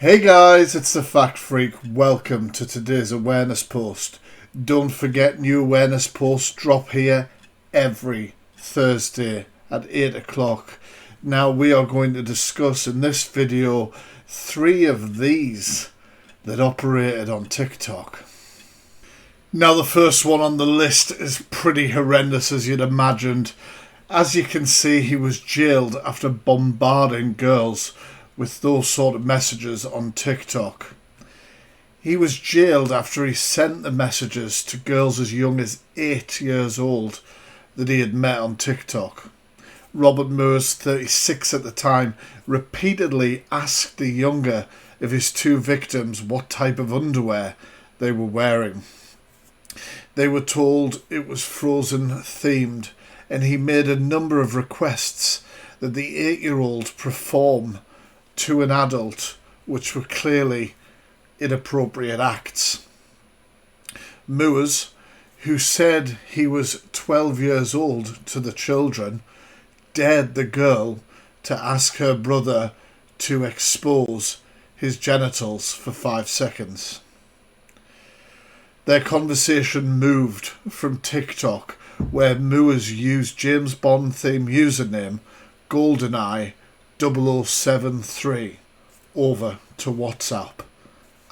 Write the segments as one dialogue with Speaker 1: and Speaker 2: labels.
Speaker 1: Hey guys, it's the Fact Freak. Welcome to today's awareness post. Don't forget, new awareness posts drop here every Thursday at 8 o'clock. Now we are going to discuss in this video 3 of these that operated on TikTok. Now the first one on the list is pretty horrendous, as you'd imagined. As you can see, he was jailed after bombarding girls with those sort of messages on TikTok. He was jailed after he sent the messages to girls as young as 8 years old that he had met on TikTok. Robert Moores, 36 at the time, repeatedly asked the younger of his 2 victims what type of underwear they were wearing. They were told it was Frozen themed, and he made a number of requests that the 8-year-old perform to an adult, which were clearly inappropriate acts. Moores, who said he was 12 years old to the children, dared the girl to ask her brother to expose his genitals for 5 seconds. Their conversation moved from TikTok, where Moores used James Bond theme username GoldenEye 0073 over to WhatsApp.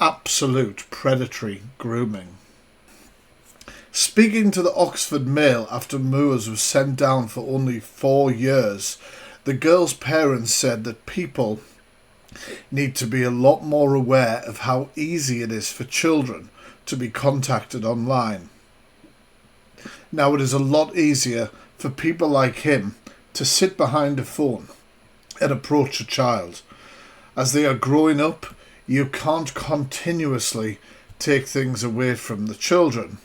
Speaker 1: Absolute predatory grooming. Speaking to the Oxford Mail after Moores was sent down for only 4 years, the girl's parents said that people need to be a lot more aware of how easy it is for children to be contacted online. Now it is a lot easier for people like him to sit behind a phone and approach a child. As they are growing up, you can't continuously take things away from the children.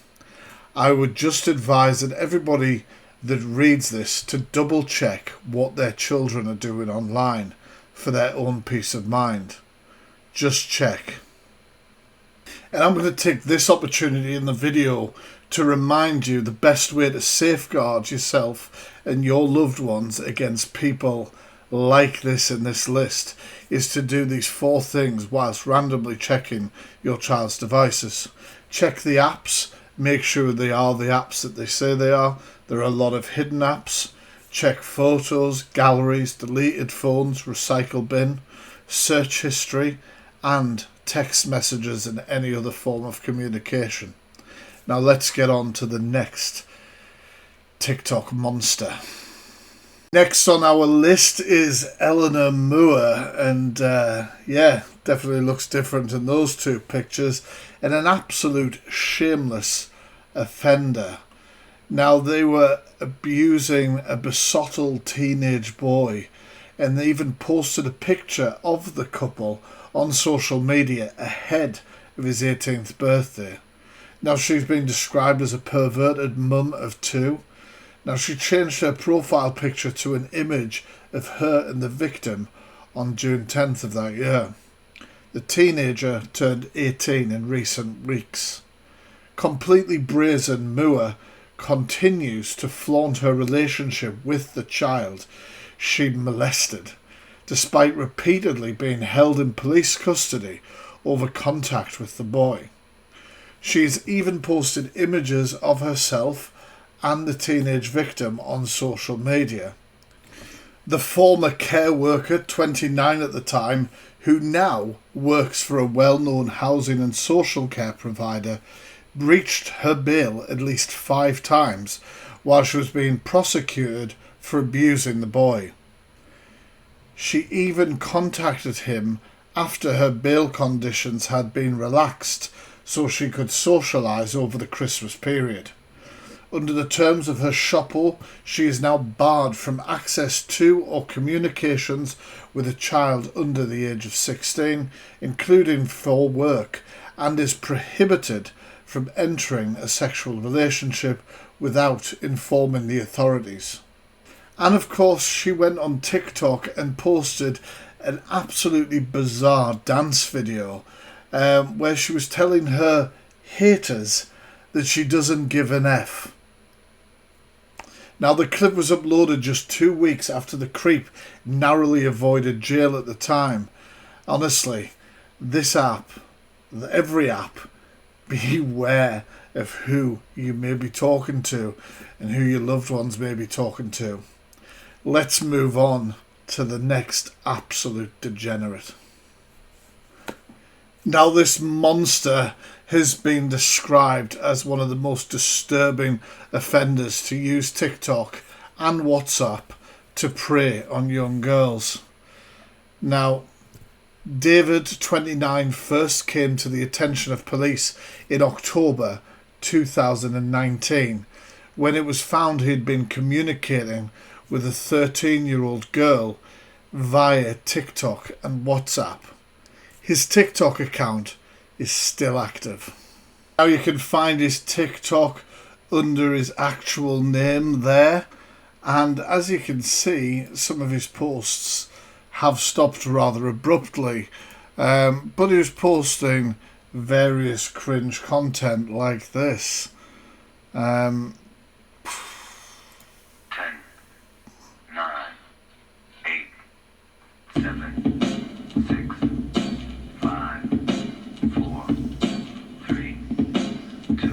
Speaker 1: I would just advise that everybody that reads this to double check what their children are doing online for their own peace of mind. Just check. And I'm going to take this opportunity in the video to remind you the best way to safeguard yourself and your loved ones against people like this in this list is to do these 4 things whilst randomly checking your child's devices. Check the apps, make sure they are the apps that they say they are. There are a lot of hidden apps. Check photos, galleries, deleted phones, recycle bin, search history, and text messages and any other form of communication. Now let's get on to the next TikTok monster. Next on our list is Ellena M, and definitely looks different in those 2 pictures, and an absolute shameless offender. Now they were abusing a besotted teenage boy, and they even posted a picture of the couple on social media ahead of his 18th birthday. Now she's been described as a perverted mum of 2. Now she changed her profile picture to an image of her and the victim on June 10th of that year. The teenager turned 18 in recent weeks. Completely brazen, Mua continues to flaunt her relationship with the child she'd molested, despite repeatedly being held in police custody over contact with the boy. She's even posted images of herself and the teenage victim on social media. The former care worker, 29 at the time, who now works for a well-known housing and social care provider, breached her bail at least 5 times while she was being prosecuted for abusing the boy. She even contacted him after her bail conditions had been relaxed so she could socialise over the Christmas period. Under the terms of her SHOPO, she is now barred from access to or communications with a child under the age of 16, including for work, and is prohibited from entering a sexual relationship without informing the authorities. And of course, she went on TikTok and posted an absolutely bizarre dance video where she was telling her haters that she doesn't give an F. Now, the clip was uploaded just 2 weeks after the creep narrowly avoided jail at the time. Honestly, this app, every app, beware of who you may be talking to and who your loved ones may be talking to. Let's move on to the next absolute degenerate. Now, this monster has been described as one of the most disturbing offenders to use TikTok and WhatsApp to prey on young girls. Now, David, 29, first came to the attention of police in October 2019 when it was found he'd been communicating with a 13-year-old girl via TikTok and WhatsApp. His TikTok account is still active. Now you can find his TikTok under his actual name there, and as you can see, some of his posts have stopped rather abruptly, but he was posting various cringe content like this.
Speaker 2: 10, 9, 8, 7, 6, 5, 4, 3, 2,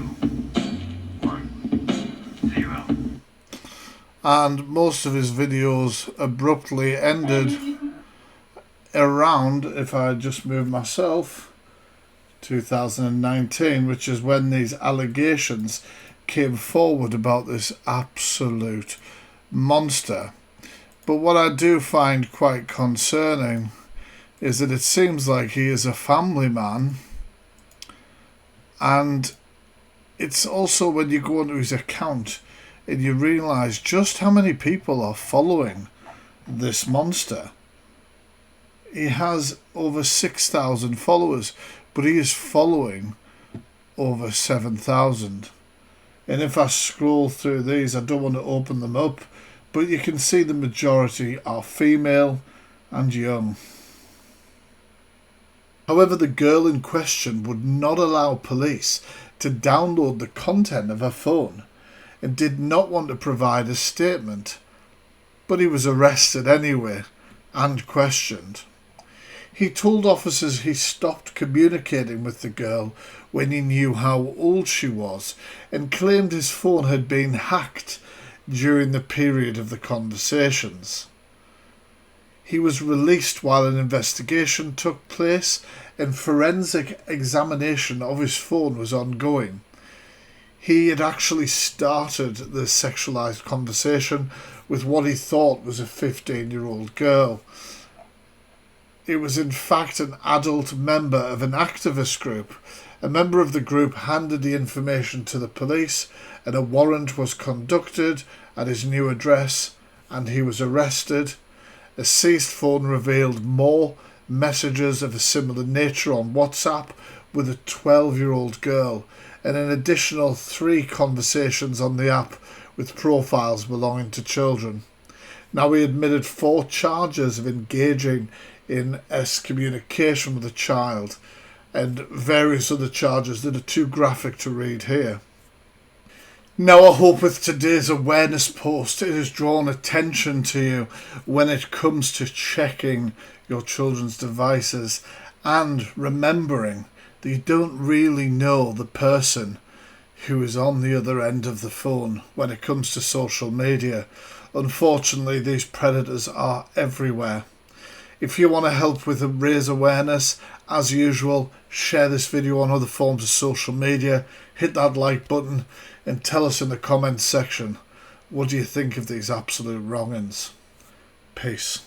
Speaker 2: 1, 0.
Speaker 1: And most of his videos abruptly ended around, if I just move myself, 2019, which is when these allegations came forward about this absolute monster. But what I do find quite concerning is that it seems like he is a family man, and it's also when you go onto his account and you realise just how many people are following this monster. He has over 6,000 followers, but he is following over 7,000. And if I scroll through these, I don't want to open them up, but you can see the majority are female and young. However, the girl in question would not allow police to download the content of her phone and did not want to provide a statement, but he was arrested anyway and questioned. He told officers he stopped communicating with the girl when he knew how old she was and claimed his phone had been hacked during the period of the conversations. He was released while an investigation took place and forensic examination of his phone was ongoing. He had actually started the sexualised conversation with what he thought was a 15-year-old girl. It was in fact an adult member of an activist group. A member of the group handed the information to the police and a warrant was conducted at his new address and he was arrested. A seized phone revealed more messages of a similar nature on WhatsApp with a 12-year-old girl and an additional 3 conversations on the app with profiles belonging to children. Now, he admitted 4 charges of engaging in communication with a child and various other charges that are too graphic to read here. Now, I hope with today's awareness post it has drawn attention to you when it comes to checking your children's devices and remembering that you don't really know the person who is on the other end of the phone when it comes to social media. Unfortunately, these predators are everywhere. If you want to help with raise awareness, as usual, share this video on other forms of social media, hit that like button and tell us in the comments section, what do you think of these absolute wrong'uns? Peace.